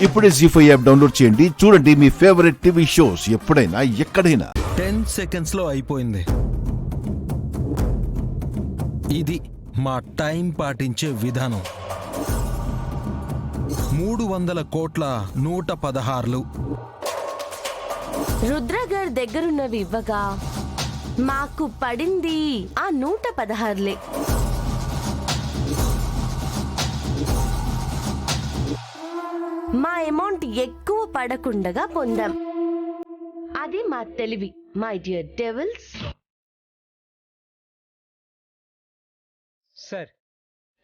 ఇప్పుడే జీ5 app download చేయండి. చూడండి మీ ఫేవరెట్ టీవీ షోస్ ఎప్పుడైనా ఎక్కడైనా. 10 seconds లో అయిపోయింది. ఇది మా టైం పాటించే విధానం. 300 కోట్ల 116లు. రుద్ర గారి దగ్గరున్నవి ఇవ్వగా మాకు పడింది ఆ 116లే. మా అమౌంట్ ఎక్కువ పడకుండగా పొందాం. అది మా తెలివి. My dear devils. Sir,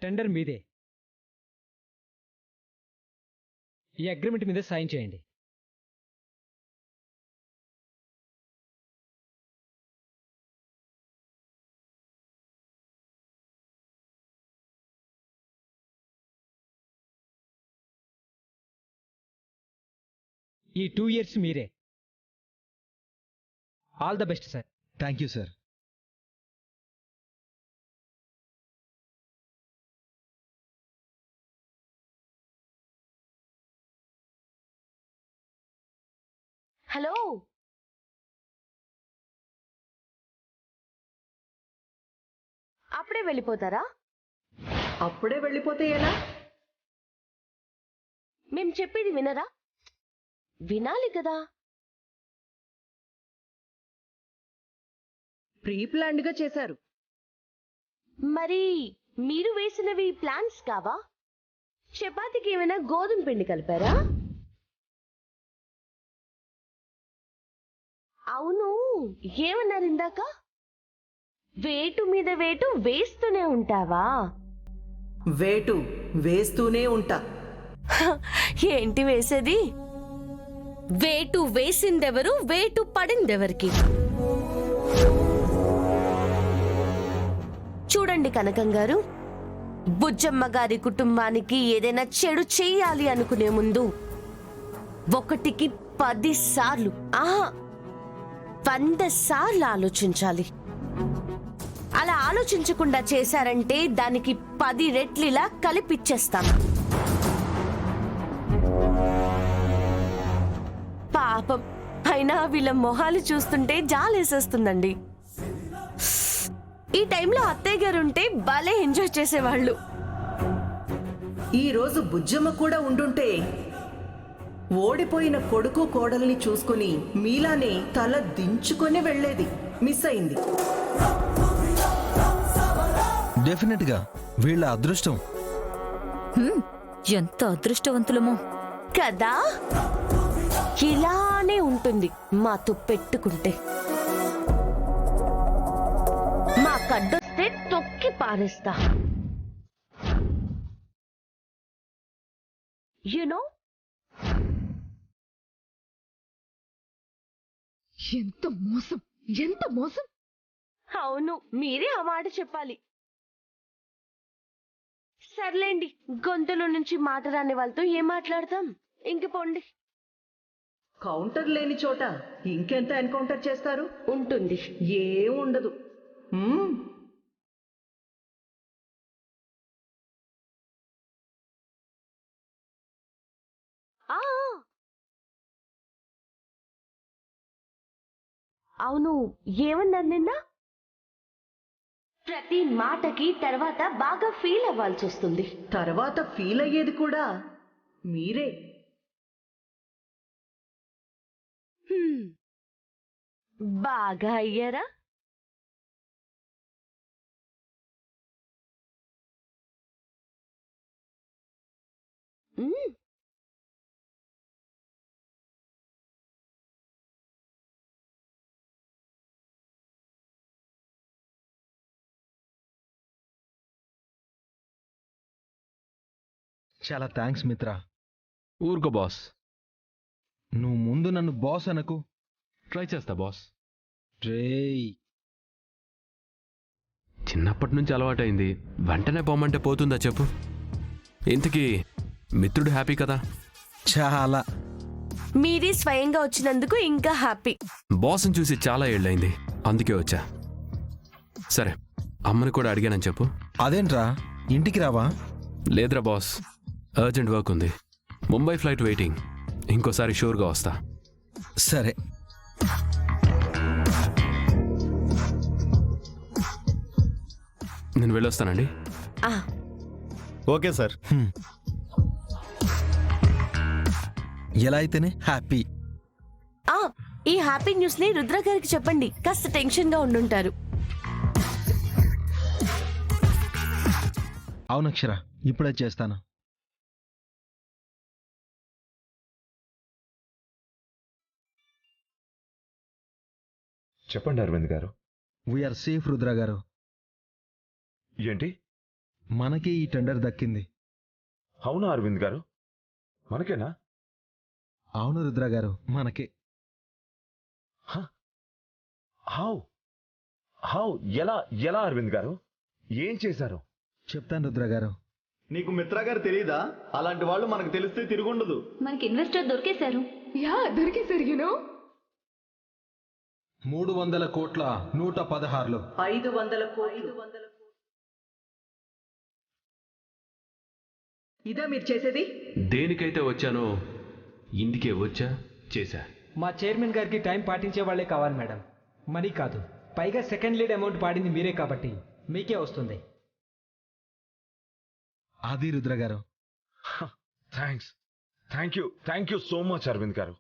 tender మీదే. ఈ అగ్రిమెంట్ మీద సైన్ చేయండి. ఈ 2 years మీరే. All the best sir. Thank you sir. Hello, అప్పుడే వెళ్ళిపోతారా? అప్పుడే వెళ్ళిపోతే ఎలా? మేం చెప్పేది వినరా? వినాలి కదా. ప్రీ ప్లాన్డ్ గా చేశారు. మరి మీరు వేసినవి ప్లాన్స్ కావా? చపాతీకి ఏమైనా గోధుమ పిండి కలిపారా? అవును, ఏమన్నారు ఇందాక? వేటు మీద వేటు వేస్తూనే ఉంటావా? వేటు వేస్తూనే ఉంటా. ఏంటి వేసేది? వేటు వేసిందెవరు, వేటు పడిందెవరికి? చూడండి కనకం గారు, బుజ్జమ్మ గారి కుటుంబానికి ఏదైనా చెడు చెయ్యాలి అనుకునే ముందు 1కి 10 సార్లు, 100 సార్లు ఆలోచించాలి. అలా ఆలోచించకుండా చేశారంటే దానికి 10 రెట్లిలా కలిపిచ్చేస్తాం. పాపం, అయినా వీళ్ళ మొహాలు చూస్తుంటే జాలేసేస్తుందండి. ఈ టైంలో అత్తయ్య గారు ఉంటే భలే ఎంజాయ్ చేసేవాళ్ళు. ఈ రోజు బుజ్జమ్మ కూడా ఉండుంటే ఓడిపోయిన కొడుకు కోడల్ని చూసుకుని మీలానే తల దించుకొని వెళ్లేది. మిస్ అయింది. డెఫినెట్ గా వీళ్ళ అదృష్టం. ఎంత అదృష్టవంతులమో కదా. ఇలానే ఉంటుంది మాతో పెట్టుకుంటే. మా కడ్డొస్తే తొక్కి పారేస్తా. యునో, ఎంత మోసం, ఎంత మోసం. అవును, మీరే ఆ మాట చెప్పాలి. సర్లేండి, గొంతులో నుంచి మాట రాని వాళ్ళతో ఏం మాట్లాడతాం. ఇంక పోండి. కౌంటర్ లేని చోట ఇంకెంత ఎన్కౌంటర్ చేస్తారు? ఉంటుంది. ఏం ఉండదు. ఆ అవును, ఏమన్నారు నిన్న? ప్రతి మాటకి తర్వాత బాగా ఫీల్ అవ్వాల్సి వస్తుంది. తర్వాత ఫీల్ అయ్యేది కూడా మీరే. బాగా అయ్యారా? చాలా థ్యాంక్స్ మిత్ర. ఊరుకో బాస్. నువ్వు ముందు నన్ను బాస్ అనకు. ట్రై చేస్తా బాస్. రేయ్, చిన్నప్పటి నుంచి అలవాటైంది, వెంటనే పోమంటే పోతుందా చెప్పు? ఇంతకీ మిత్రుడు హ్యాపీ కదా? చాలా. మీరే స్వయంగా వచ్చినందుకు ఇంకా హ్యాపీ. బాస్ని చూసి చాలా ఏళ్ళైంది, అందుకే వచ్చా. సరే, అమ్మని కూడా అడిగానని చెప్పు. అదేంట్రా, ఇంటికి రావా? లేదురా బాస్, అర్జెంట్ వర్క్ ఉంది. Mumbai flight waiting. ఇంకోసారి షూర్గా వస్తా. సరే. నేను వెళ్ళొస్తానండి. ఆ, ఓకే సార్. ఎలా అయితేనే హ్యాపీ. ఆ, ఈ హ్యాపీ న్యూస్ ని రుద్ర గారికి చెప్పండి. కాస్త టెన్షన్ గా ఉండుంటారు. అవును అక్షర, ఇప్పుడే చేస్తాను. చెప్పండి అరవింద్ గారు. వీఆర్ సేఫ్ రుద్ర గారు. ఏంటి? మనకి ఈ టెండర్ దక్కింది. అవునా అరవింద్ గారు? మనకేనా? అవును రుద్ర గారు, మనకే. హౌ హౌ ఎలా ఎలా అరవింద్ గారు? ఏం చేశారు? చెప్తాను రుద్ర గారు. నీకు మిత్రా గారు తెలీదా? అలాంటి వాళ్ళు మనకు తెలిస్తే తిరుగుండదు. మనకి ఇన్వెస్టర్ దొరికేశారు. యా దొరికేశారు. 300 కోట్ల 116. 500 కోట్లు. ఇదా మీరు చేసేది? దేనికైతే వచ్చానో ఇందుకే వచ్చా, చేశా. మా చైర్మన్ గారికి టైం పాటించే వాళ్ళే కావాలి మేడం, మనీ కాదు. పైగా సెకండ్ లీడ్ అమౌంట్ పాడింది మీరే కాబట్టి మీకే వస్తుంది. అది Rudra garu. Thanks. Thank you so much Aravind garu.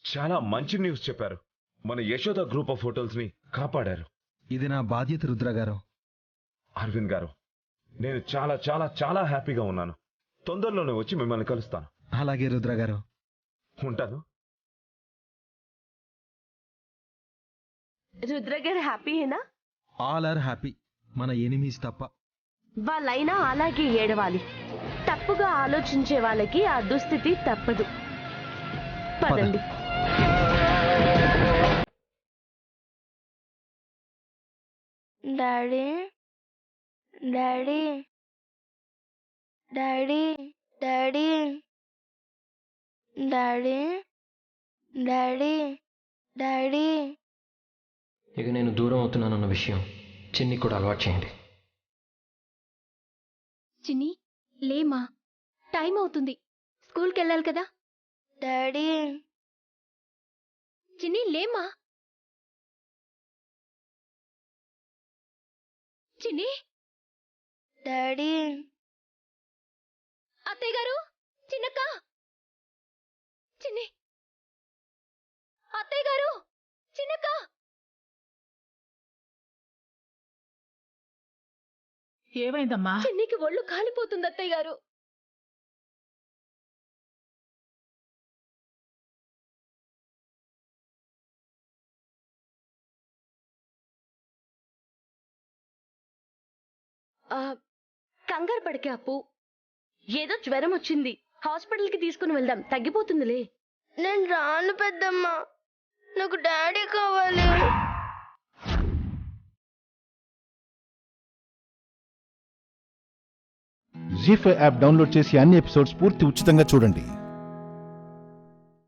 చాలా మంచి న్యూస్ చెప్పారు. మన యశోద గ్రూప్ ఆఫ్ హోటల్స్ ని కాపాడారు. ఇది నా బాధ్యత రుద్ర గారు. అరవింద్ గారు, నేను చాలా చాలా చాలా హ్యాపీగా ఉన్నాను. తొందరలోనే వచ్చి మిమ్మల్ని కలుస్తాను. అలాగే రుద్ర గారు. ఉంటాను. రుద్ర గారు హ్యాపీయేనా? ఆల్ ఆర్ హ్యాపీ, మన ఎనిమీస్ తప్ప. వాళ్ళైనా అలాగే ఏడవాలి. తప్పుగా ఆలోచించే వాళ్ళకి ఆ దుస్థితి తప్పదు. పదండి. Daddy daddy daddy daddy daddy daddy daddy. ఇక నేను దూరం అవుతున్నానన్న విషయం చిన్ని కూడా అలవాటు చేయండి. చిన్ని లేమా, టైం అవుతుంది, స్కూల్కి వెళ్ళాలి కదా. డాడీ చిన్ని లేమా. చిన్ని. డాడీ అత్తయ్య గారు, చిన్నక్క. చిన్ని. అత్తయ్య గారు, చిన్నక్క. ఏమైందమ్మా? చిన్నికి ఒళ్ళు కాలిపోతుంది అత్తయ్య గారు. కంగారు పడికే అప్పు. ఏదో జ్వరం వచ్చింది, హాస్పిటల్కి తీసుకుని వెళ్దాం, తగ్గిపోతుందిలే. నేను రాను పెద్దమ్మ, నాకు డాడీ కావాలి. జీ5 యాప్ డౌన్లోడ్ చేసి అన్ని ఎపిసోడ్స్ పూర్తి ఉచితంగా చూడండి.